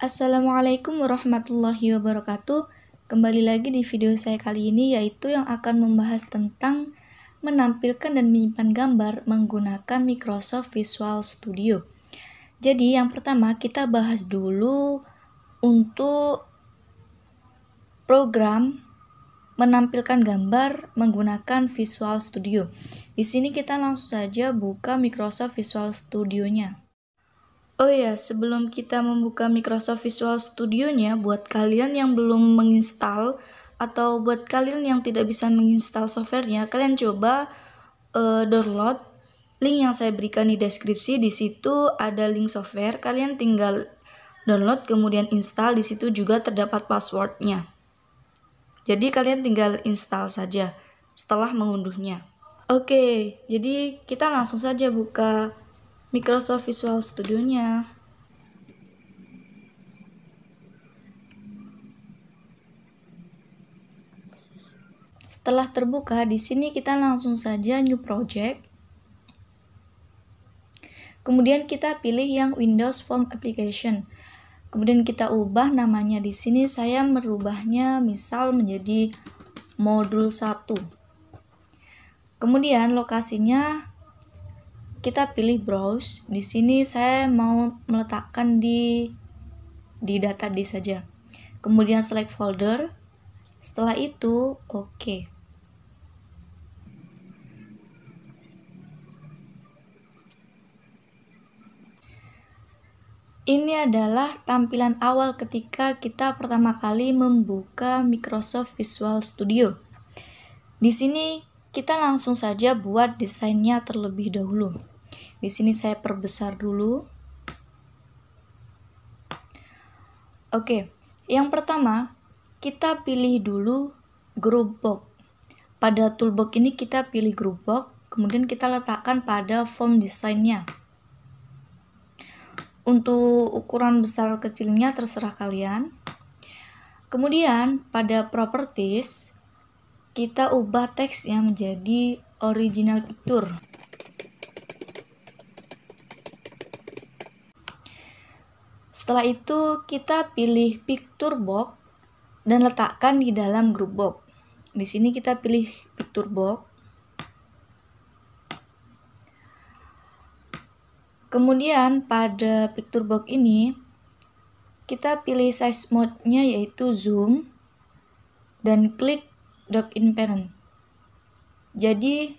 Assalamualaikum warahmatullahi wabarakatuh. Kembali lagi di video saya kali ini, yaitu yang akan membahas tentang menampilkan dan menyimpan gambar menggunakan Microsoft Visual Studio. Jadi yang pertama kita bahas dulu untuk program menampilkan gambar menggunakan Visual Studio. Di sini kita langsung saja buka Microsoft Visual Studio-nya. Oh ya, sebelum kita membuka Microsoft Visual Studio-nya, buat kalian yang belum menginstal atau buat kalian yang tidak bisa menginstal softwarenya, kalian coba download link yang saya berikan di deskripsi. Di situ ada link software, kalian tinggal download kemudian install. Di situ juga terdapat passwordnya. Jadi kalian tinggal install saja setelah mengunduhnya. Oke, jadi kita langsung saja buka Microsoft Visual Studio-nya. Setelah terbuka, di sini kita langsung saja New Project. Kemudian kita pilih yang Windows Form Application. Kemudian kita ubah namanya. Di sini saya merubahnya misal menjadi modul 1. Kemudian lokasinya kita pilih browse. Di sini saya mau meletakkan di data disk saja. Kemudian select folder. Setelah itu oke. Ini adalah tampilan awal ketika kita pertama kali membuka Microsoft Visual Studio. Di sini kita langsung saja buat desainnya terlebih dahulu. Di sini saya perbesar dulu. Oke, yang pertama kita pilih dulu group box. Pada toolbox ini kita pilih group box, kemudian kita letakkan pada form desainnya. Untuk ukuran besar kecilnya terserah kalian. Kemudian pada properties kita ubah teksnya menjadi original picture. Setelah itu kita pilih picture box dan letakkan di dalam group box. Di sini kita pilih picture box. Kemudian pada picture box ini kita pilih size mode-nya yaitu zoom dan klik dock in parent. Jadi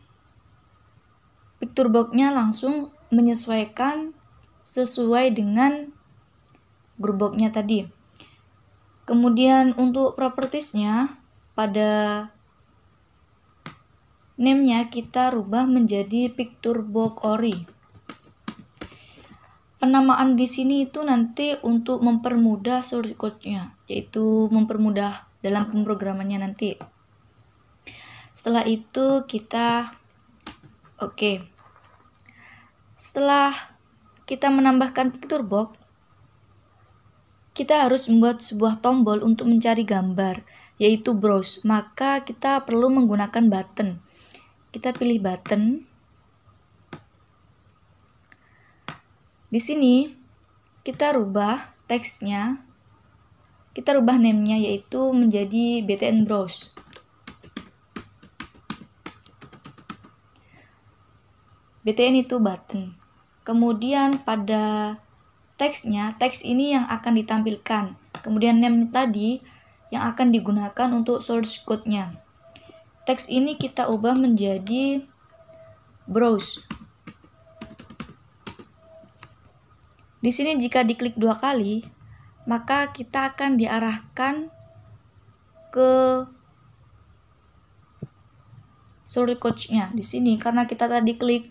picture box-nya langsung menyesuaikan sesuai dengan group box-nya tadi. Kemudian untuk properties-nya pada name-nya kita rubah menjadi picture box ori. Penamaan di sini itu nanti untuk mempermudah source code-nya, yaitu mempermudah dalam pemrogramannya nanti. Setelah itu kita oke. Setelah kita menambahkan picture box, kita harus membuat sebuah tombol untuk mencari gambar, yaitu browse. Maka kita perlu menggunakan button. Kita pilih button. Di sini kita rubah teksnya, kita rubah name-nya yaitu menjadi btn browse. btn itu button. Kemudian pada teksnya, teks ini yang akan ditampilkan. Kemudian name tadi yang akan digunakan untuk source code-nya. Teks ini kita ubah menjadi browse. Di sini jika diklik 2 kali, maka kita akan diarahkan ke source code-nya. Di sini karena kita tadi klik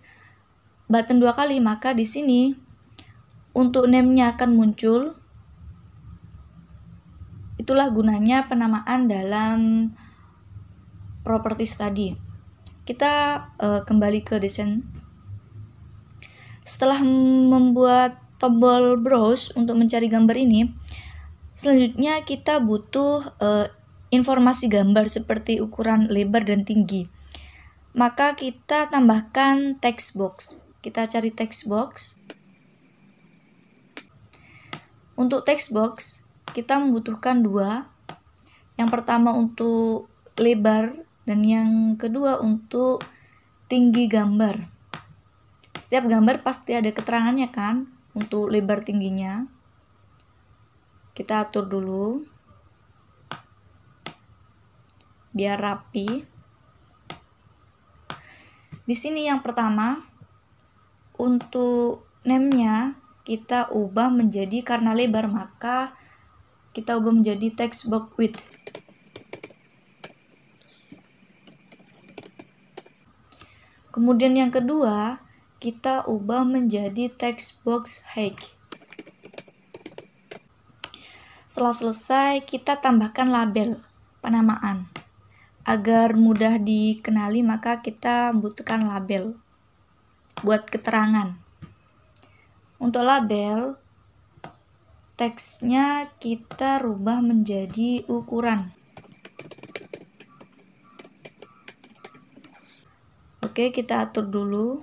button 2 kali, maka di sini untuk name-nya akan muncul. Itulah gunanya penamaan dalam properties tadi. Kita kembali ke desain. Setelah membuat tombol browse untuk mencari gambar ini, selanjutnya kita butuh informasi gambar seperti ukuran lebar dan tinggi. Maka kita tambahkan text box. Kita cari text box. Untuk text box kita membutuhkan dua. Yang pertama untuk lebar dan yang kedua untuk tinggi gambar. Setiap gambar pasti ada keterangannya kan untuk lebar tingginya. Kita atur dulu biar rapi. Di sini yang pertama untuk name-nya kita ubah menjadi, karena lebar maka kita ubah menjadi text box width. Kemudian yang kedua kita ubah menjadi text box height. Setelah selesai kita tambahkan label penamaan. Agar mudah dikenali maka kita butuhkan label buat keterangan. Untuk label, teksnya kita rubah menjadi ukuran. Oke, kita atur dulu.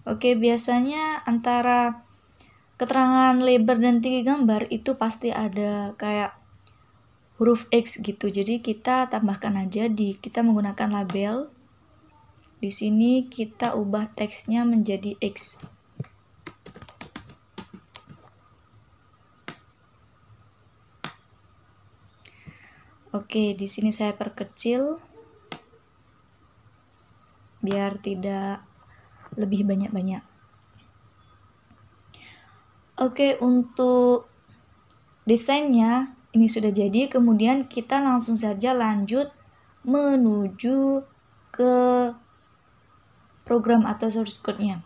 Oke, biasanya antara keterangan lebar dan tinggi gambar itu pasti ada kayak huruf X gitu. Jadi kita tambahkan aja kita menggunakan label. Di sini kita ubah teksnya menjadi X. Oke, di sini saya perkecil biar tidak lebih banyak-banyak. Oke, untuk desainnya ini sudah jadi. Kemudian kita langsung saja lanjut menuju ke program atau source code-nya.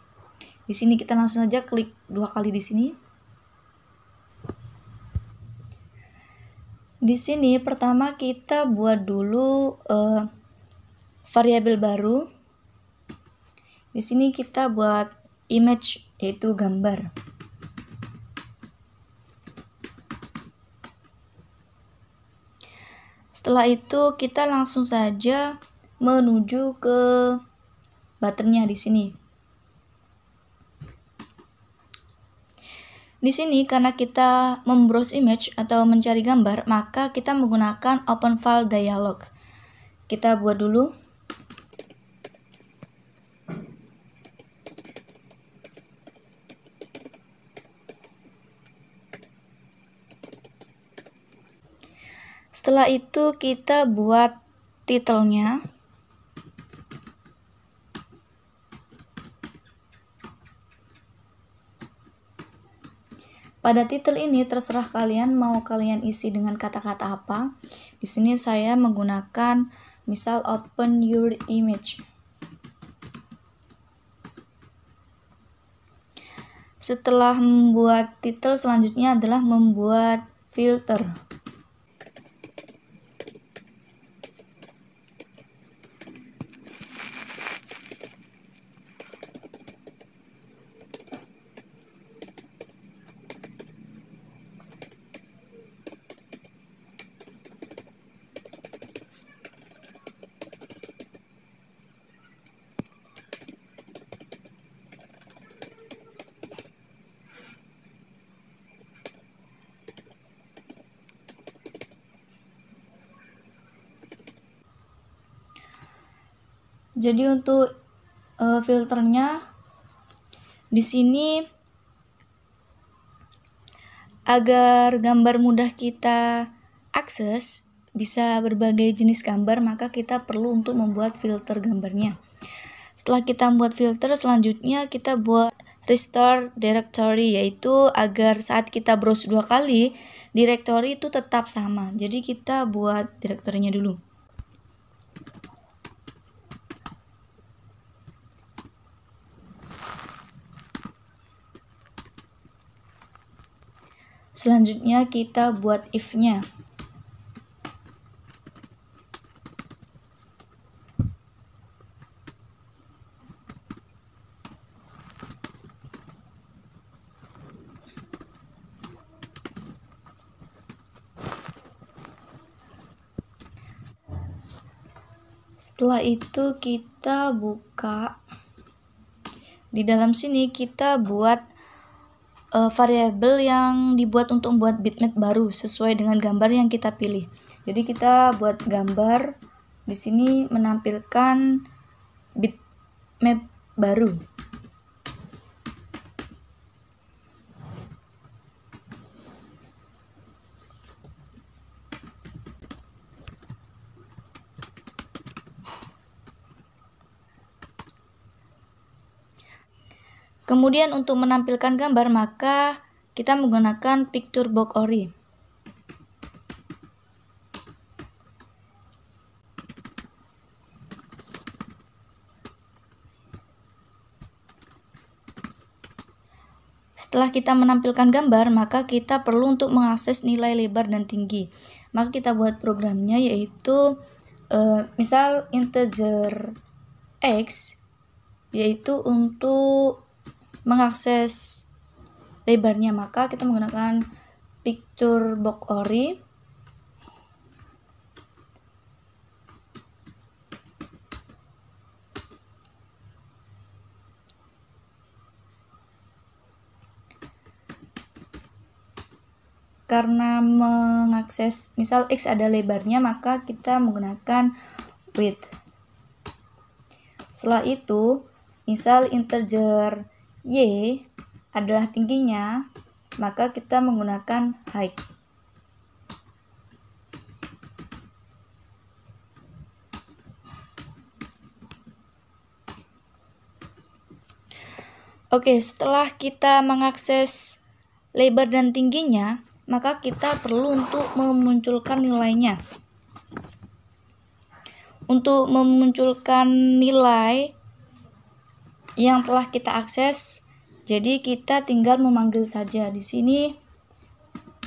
Di sini kita langsung saja klik 2 kali di sini. Di sini pertama kita buat dulu variabel baru. Di sini kita buat image, yaitu gambar. Setelah itu kita langsung saja menuju ke buttonnya di sini. Di sini karena kita membrowse image atau mencari gambar, maka kita menggunakan open file dialog. Kita buat dulu. Setelah itu kita buat title-nya. Pada title ini terserah kalian mau kalian isi dengan kata-kata apa. Di sini saya menggunakan misal open your image. Setelah membuat title, selanjutnya adalah membuat filter. Jadi untuk filternya di sini agar gambar mudah kita akses, bisa berbagai jenis gambar, maka kita perlu untuk membuat filter gambarnya. Setelah kita membuat filter, selanjutnya kita buat restore directory, yaitu agar saat kita browse 2 kali, directory itu tetap sama. Jadi kita buat direktorinya dulu. Selanjutnya kita buat if-nya. Setelah itu kita buka. Di dalam sini kita buat variabel yang dibuat untuk membuat bitmap baru sesuai dengan gambar yang kita pilih. Jadi kita buat gambar di sini menampilkan bitmap baru. Kemudian untuk menampilkan gambar maka kita menggunakan Picture Box Ori. Setelah kita menampilkan gambar, maka kita perlu untuk mengakses nilai lebar dan tinggi. Maka kita buat programnya, yaitu misal integer x, yaitu untuk mengakses lebarnya, maka kita menggunakan Picture Box Ori. Karena mengakses misal x ada lebarnya, maka kita menggunakan width. Setelah itu, misal integer y adalah tingginya, maka kita menggunakan height. Oke, setelah kita mengakses lebar dan tingginya, maka kita perlu untuk memunculkan nilainya. Untuk memunculkan nilai yang telah kita akses, jadi kita tinggal memanggil saja. Di sini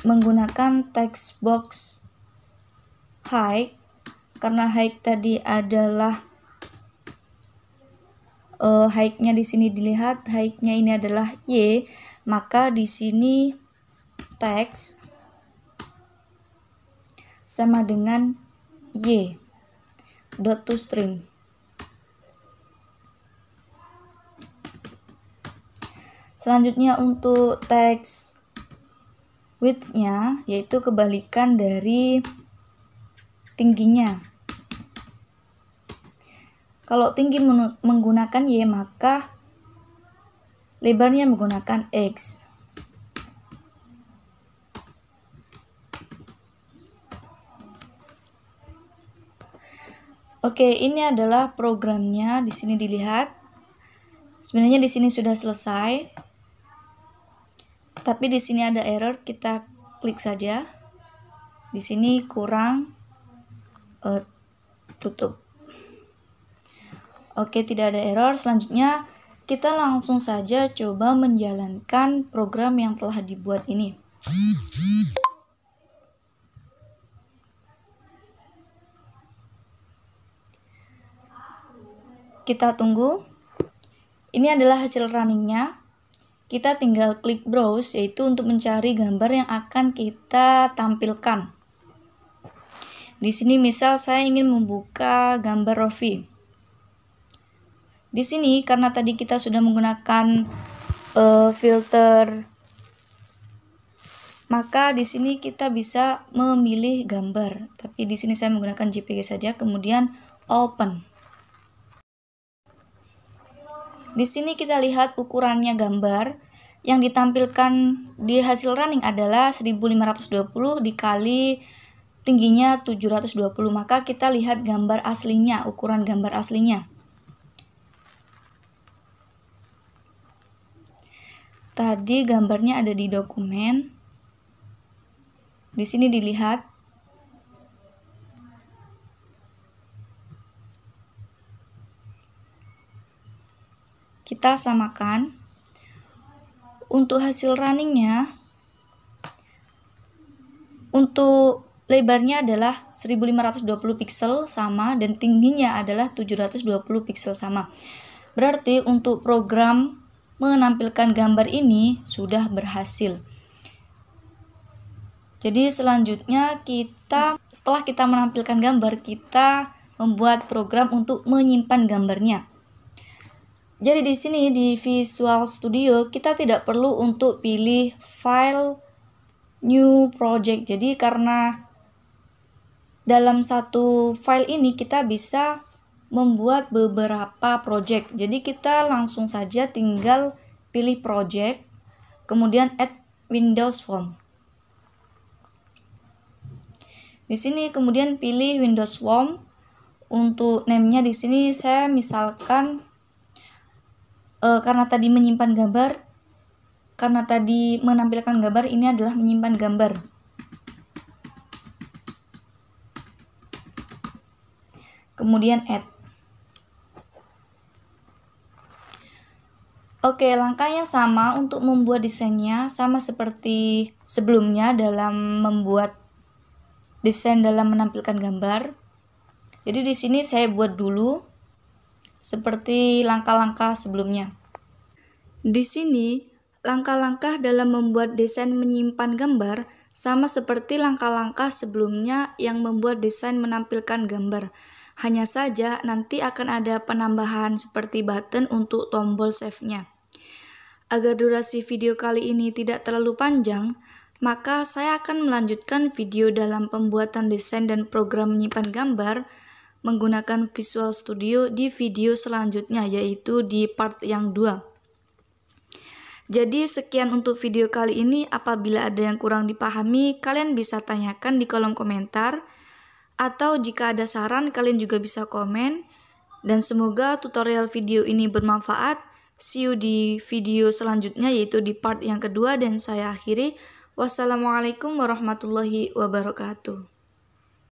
menggunakan text box height, karena height tadi adalah height-nya di sini dilihat, height-nya ini adalah y, maka di sini text sama dengan y dot toString. Selanjutnya untuk text width-nya, yaitu kebalikan dari tingginya. Kalau tinggi menggunakan y, maka lebarnya menggunakan x. Oke, ini adalah programnya. Di sini dilihat. Sebenarnya di sini sudah selesai. Tapi di sini ada error, kita klik saja. Di sini kurang, tutup. Oke, tidak ada error. Selanjutnya kita langsung saja coba menjalankan program yang telah dibuat ini. Kita tunggu. Ini adalah hasil runningnya. Kita tinggal klik browse, yaitu untuk mencari gambar yang akan kita tampilkan. Di sini misal saya ingin membuka gambar Rovi. Di sini karena tadi kita sudah menggunakan filter, maka di sini kita bisa memilih gambar. Tapi di sini saya menggunakan JPG saja, kemudian open. Di sini kita lihat ukurannya gambar yang ditampilkan di hasil running adalah 1520 dikali tingginya 720. Maka kita lihat gambar aslinya, ukuran gambar aslinya. Tadi gambarnya ada di dokumen. Di sini dilihat. Kita samakan. Untuk hasil runningnya, untuk lebarnya adalah 1520 pixel sama, dan tingginya adalah 720 pixel sama. Berarti untuk program menampilkan gambar ini sudah berhasil. Jadi selanjutnya setelah kita menampilkan gambar, kita membuat program untuk menyimpan gambarnya. Jadi di sini di Visual Studio kita tidak perlu untuk pilih file new project. Jadi karena dalam satu file ini kita bisa membuat beberapa project. Jadi kita langsung saja tinggal pilih project, kemudian add Windows Form. Di sini kemudian pilih Windows Form. Untuk name-nya di sini saya misalkan karena tadi menyimpan gambar, karena tadi menampilkan gambar, ini adalah menyimpan gambar. Kemudian add. Oke, langkahnya sama untuk membuat desainnya, sama seperti sebelumnya dalam membuat desain dalam menampilkan gambar. Jadi di sini saya buat dulu seperti langkah-langkah sebelumnya. Di sini langkah-langkah dalam membuat desain menyimpan gambar sama seperti langkah-langkah sebelumnya yang membuat desain menampilkan gambar. Hanya saja nanti akan ada penambahan seperti button untuk tombol save-nya. Agar durasi video kali ini tidak terlalu panjang, maka saya akan melanjutkan video dalam pembuatan desain dan program menyimpan gambar menggunakan Visual Studio di video selanjutnya, yaitu di part yang 2. Jadi sekian untuk video kali ini. Apabila ada yang kurang dipahami, kalian bisa tanyakan di kolom komentar, atau jika ada saran kalian juga bisa komen. Dan semoga tutorial video ini bermanfaat. See you di video selanjutnya, yaitu di part yang kedua, dan saya akhiri. Wassalamualaikum warahmatullahi wabarakatuh.